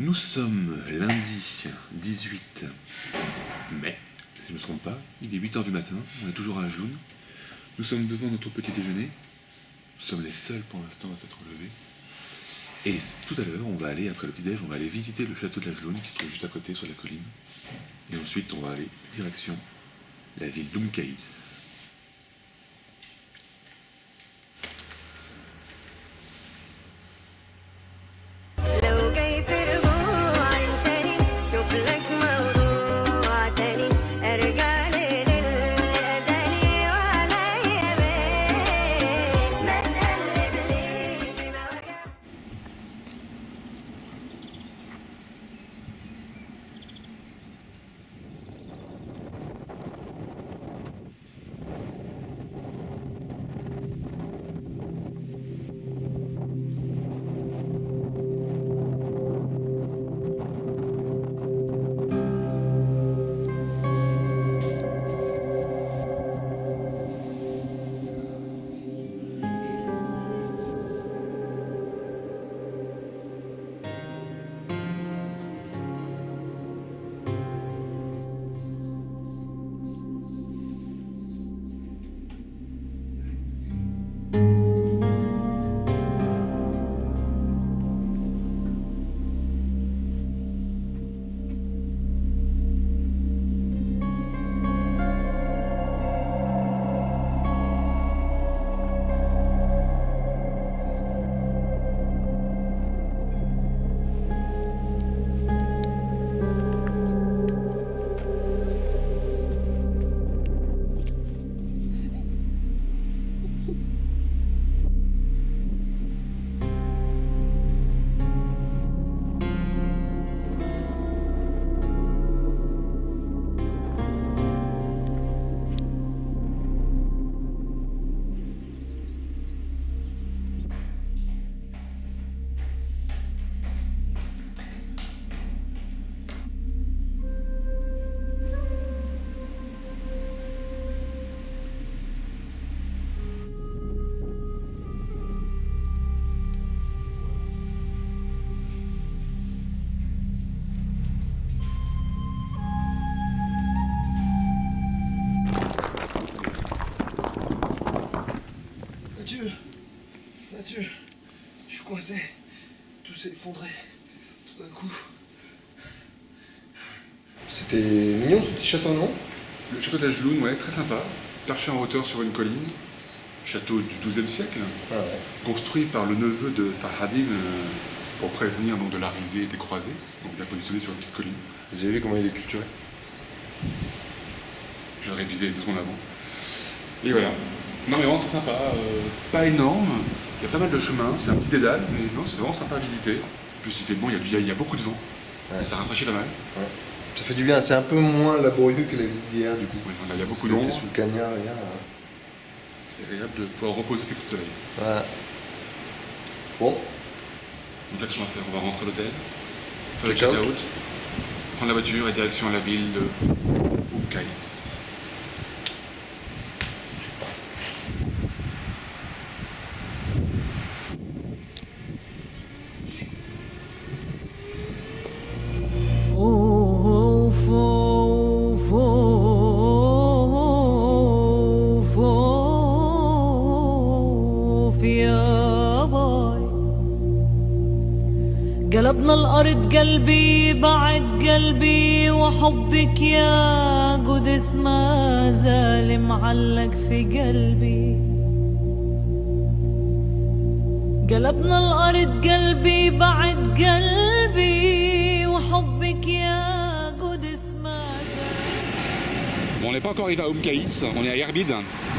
Nous sommes lundi 18 mai, si je ne me trompe pas, il est 8h du matin, on est toujours à Ajloun. Nous sommes devant notre petit déjeuner, nous sommes les seuls pour l'instant à s'être levés. Et tout à l'heure, on va aller, après le petit déj, on va aller visiter le château de l'Ajloun qui se trouve juste à côté sur la colline. Et ensuite, on va aller direction la ville d'Oumkaïs. Mathieu, je suis coincé. Tout s'est effondré. Tout d'un coup. C'était mignon ce petit château, non? Le château d'Ajloun, ouais, très sympa, perché en hauteur sur une colline. Château du XIIe siècle, Ah ouais. construit par le neveu de Saladin pour prévenir donc, de l'arrivée des croisés, donc bien positionné sur une petite colline. Vous avez vu comment il est culturé? Je l'ai révisé 2 secondes avant. Et voilà. Non mais vraiment c'est sympa, pas énorme, il y a pas mal de chemins, c'est un petit dédale, mais non c'est vraiment sympa à visiter. En plus il fait bon, il y a beaucoup de vent, Ouais. ça rafraîchit pas mal. Ouais. Ça fait du bien, c'est un peu moins laborieux que la visite d'hier du coup. Ouais, là, il y a beaucoup On était d'ombre, sous le cagnard hier. c'est agréable de pouvoir reposer ses coups de soleil. Voilà. Bon, Donc là qu'est-ce qu'on va faire? On va rentrer à l'hôtel, faire le Check-out. check-out, prendre la voiture et direction à la ville de Oumkaïs. قلبنا الأرض قلبي بعد قلبي وحبك يا قدس ما زال معلق في قلبي قلبنا الأرض قلبي بعد قلبي وحبك يا قدس ما زال. Bon, on n'est pas encore arrivé à Oumkaïs, on est à Erbid,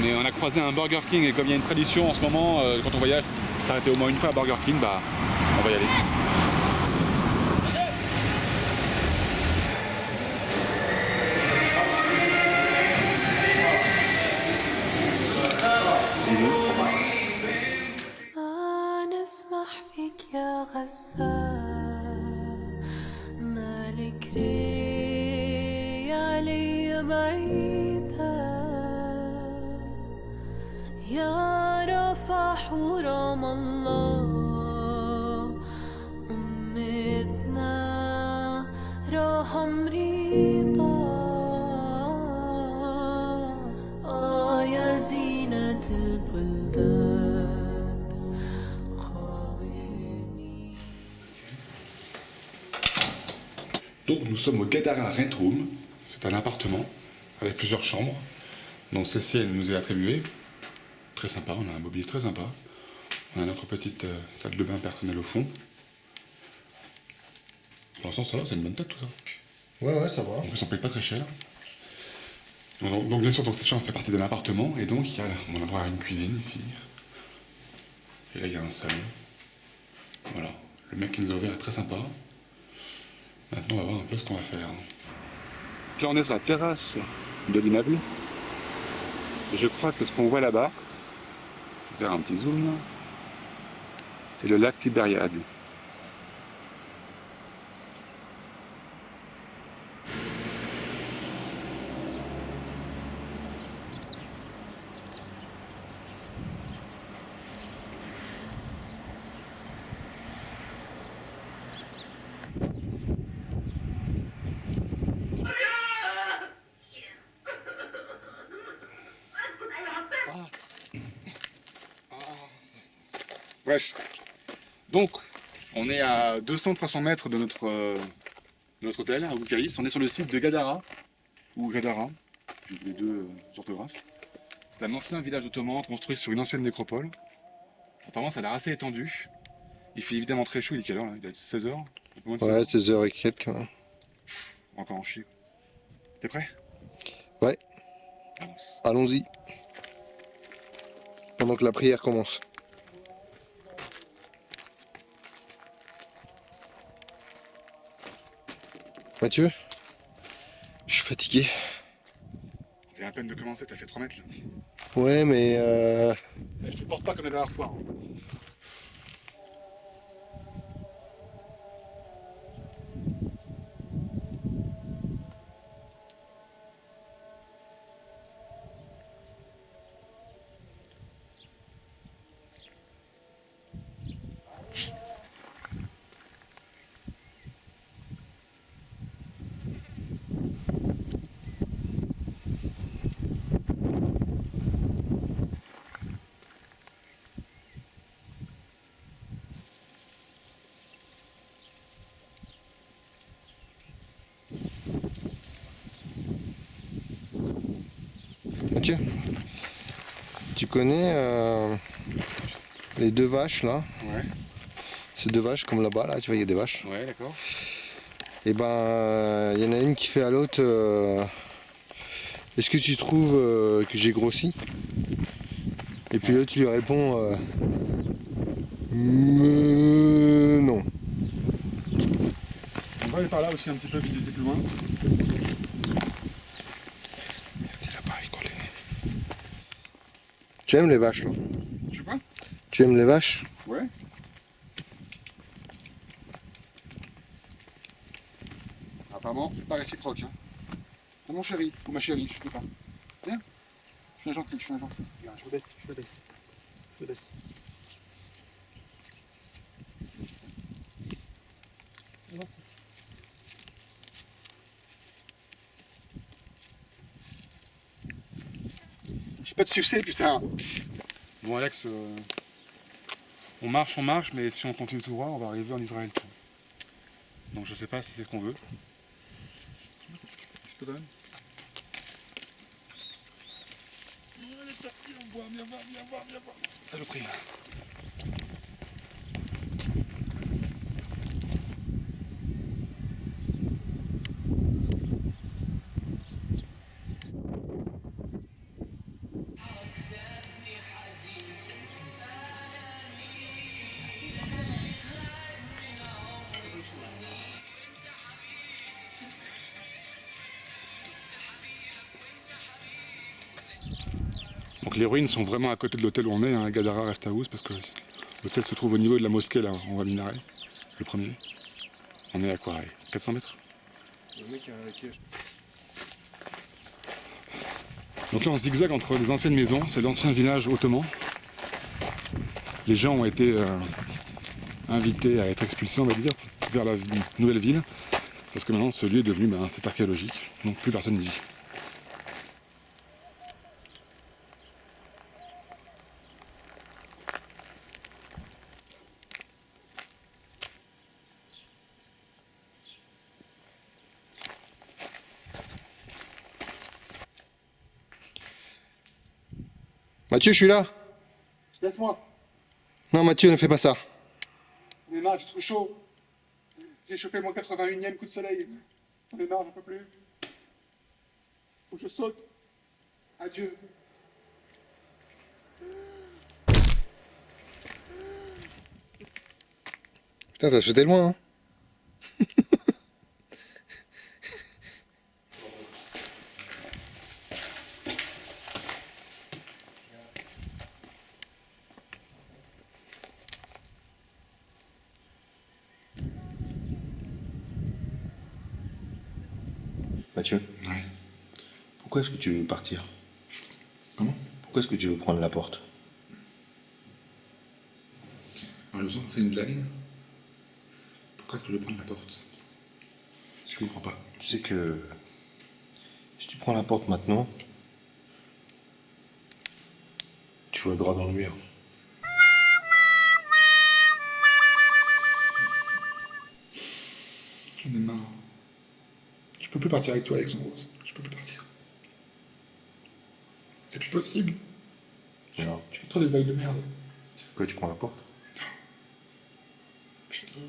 mais on a croisé un Burger King et comme il y a une tradition en ce moment, quand on voyage, s'arrêter au moins une fois à Burger King, bah on va y aller. يا غسان مالك ري علي بعيدة يا رفع حرام الله أمتنا حمريطة يا زينة البلدان خاويني. Donc nous sommes au Gadara Rent Home. C'est un appartement avec plusieurs chambres. Donc celle-ci, elle nous est attribuée. Très sympa, on a un mobilier très sympa. On a notre petite salle de bain personnelle au fond. Pour l'instant ça va, c'est une bonne tête tout ça. Ouais, ça va. En plus on paye pas très cher. Donc bien sûr, donc, cette chambre fait partie d'un appartement. Et donc il y a, on a droit à une cuisine ici. Et là il y a un salon. Voilà, le mec qui nous a ouvert est très sympa. Maintenant on va voir un peu ce qu'on va faire. Là on est sur la terrasse de l'immeuble. Et je crois que ce qu'on voit là-bas, je vais faire un petit zoom là, c'est le lac Tibériade. Bref, donc on est à 200-300 mètres de notre hôtel à Bucarest. On est sur le site de Gadara, ou Gadara, j'ai les deux orthographes. C'est un ancien village ottoman construit sur une ancienne nécropole. Apparemment ça a l'air assez étendu. Il fait évidemment très chaud, il est quelle heure là? Il doit être 16h. Ouais, 16h et quelques. Encore en chier. T'es prêt? Ouais. Avance. Allons-y. Pendant que la prière commence. Mathieu, je suis fatigué. On vient à peine de commencer, t'as fait 3 mètres là. Ouais, mais Je te porte pas comme la dernière fois. Hein. Mathieu, tu connais les deux vaches là? Ouais. Ces deux vaches comme là-bas, là, tu vois, il y a des vaches. Ouais, d'accord. Et ben, il y en a une qui fait à l'autre. Est-ce que tu trouves que j'ai grossi? Et puis l'autre lui répond non. On va aller par là aussi un petit peu visiter plus loin. T'es là-bas, il collait. Tu aimes les vaches, toi? Je sais pas. Tu aimes les vaches? Ouais. Apparemment, c'est pas réciproque. Hein. Ah mon chéri, ou ma chérie, je sais pas. Viens. Je suis un gentil, je suis un gentil. Regarde, je vous laisse, je te laisse. Je te laisse. J'ai pas de succès, putain. Bon Alex, on marche, mais si on continue tout droit, on va arriver en Israël. Donc je sais pas si c'est ce qu'on veut. Je te donne. Viens voir. Saloperie. Donc les ruines sont vraiment à côté de l'hôtel où on est, hein, Gadara Rest House, parce que l'hôtel se trouve au niveau de la mosquée, là, on voit le minaret, le premier. On est à quoi, 400 mètres? Donc là on zigzague entre des anciennes maisons, c'est l'ancien village ottoman. Les gens ont été invités à être expulsés, on va dire, vers la nouvelle ville. Parce que maintenant, ce lieu est devenu un site archéologique, donc plus personne n'y vit. Mathieu, je suis là. Laisse-moi. Non, Mathieu, ne fais pas ça. J'en ai marre, j'ai trop chaud. J'ai chopé mon 81e coup de soleil. J'en ai marre, j'en peux plus. Faut que je saute. Adieu. Putain, t'as sauté loin, hein. Mathieu, Ouais. pourquoi est-ce que tu veux partir? Comment? Pourquoi est-ce que tu veux prendre la porte? Alors, je sens que c'est une blague. Pourquoi est-ce que je vais prendre la porte? Je comprends pas. Tu sais que si tu prends la porte maintenant, tu vas droit dans le mur. J'en ai marre. Je peux plus partir avec toi, Alexandros. Je peux plus partir. C'est plus possible. Alors, Tu fais trop des blagues de merde. pourquoi tu prends la porte? Putain.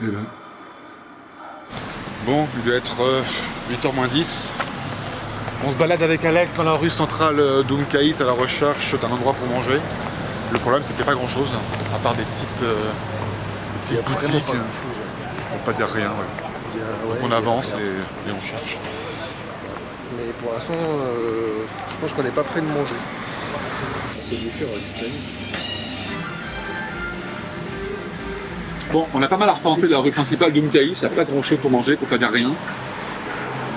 Eh ben. Bon, il doit être 8h moins 10. On se balade avec Alex dans la rue centrale d'Oumkaïs à la recherche d'un endroit pour manger. Le problème, c'est qu'il n'y a pas grand chose, à part des petites boutiques. Pour pas dire rien, ouais. Donc on avance et on cherche. Mais pour l'instant, je pense qu'on n'est pas prêt de manger. C'est bouffé, on reste toute la nuit. Bon, on a pas mal arpenté la rue principale d'Oumkaïs, il n'y a pas grand chose pour manger, pour pas dire rien.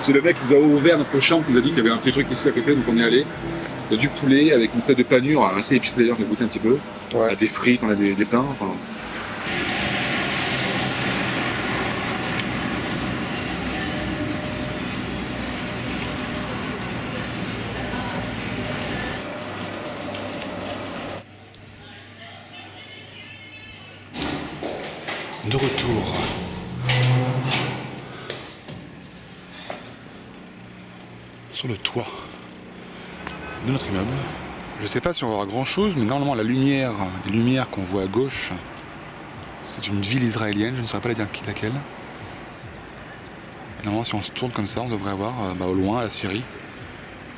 C'est le mec qui nous a ouvert notre chambre, qui nous a dit qu'il y avait un petit truc ici à côté, donc on est allé. Il y a du poulet avec une espèce de panure, assez épicé d'ailleurs, j'ai goûté un petit peu. Ouais. On a des frites, on a des pains, enfin. De retour. Sur le toit de notre immeuble. Je sais pas si on va voir grand chose, mais normalement les lumières qu'on voit à gauche, c'est une ville israélienne, je ne saurais pas la dire laquelle. Et normalement si on se tourne comme ça, on devrait avoir au loin la Syrie.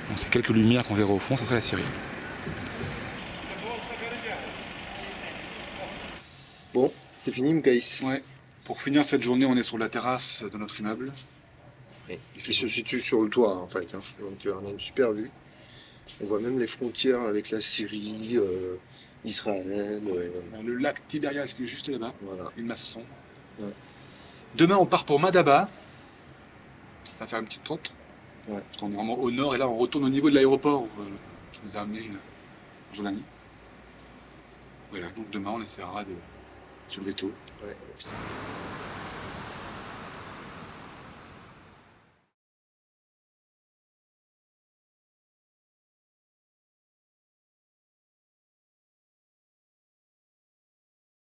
Donc ces quelques lumières qu'on verra au fond, ça serait la Syrie. Bon, c'est fini, Mkaïs. Ouais. Pour finir cette journée, on est sur la terrasse de notre immeuble. Il se situe sur le toit, en fait. Hein. Donc on a une super vue. On voit même les frontières avec la Syrie, Israël. Le lac Tibérias qui est juste là-bas, Voilà. une maçon. Ouais. Demain, on part pour Madaba. Ça va faire une petite trotte. Ouais. Parce qu'on est vraiment au nord et là, on retourne au niveau de l'aéroport qui nous a amenés en Jordanie. Voilà, donc demain, on essaiera de se lever tôt. Ouais.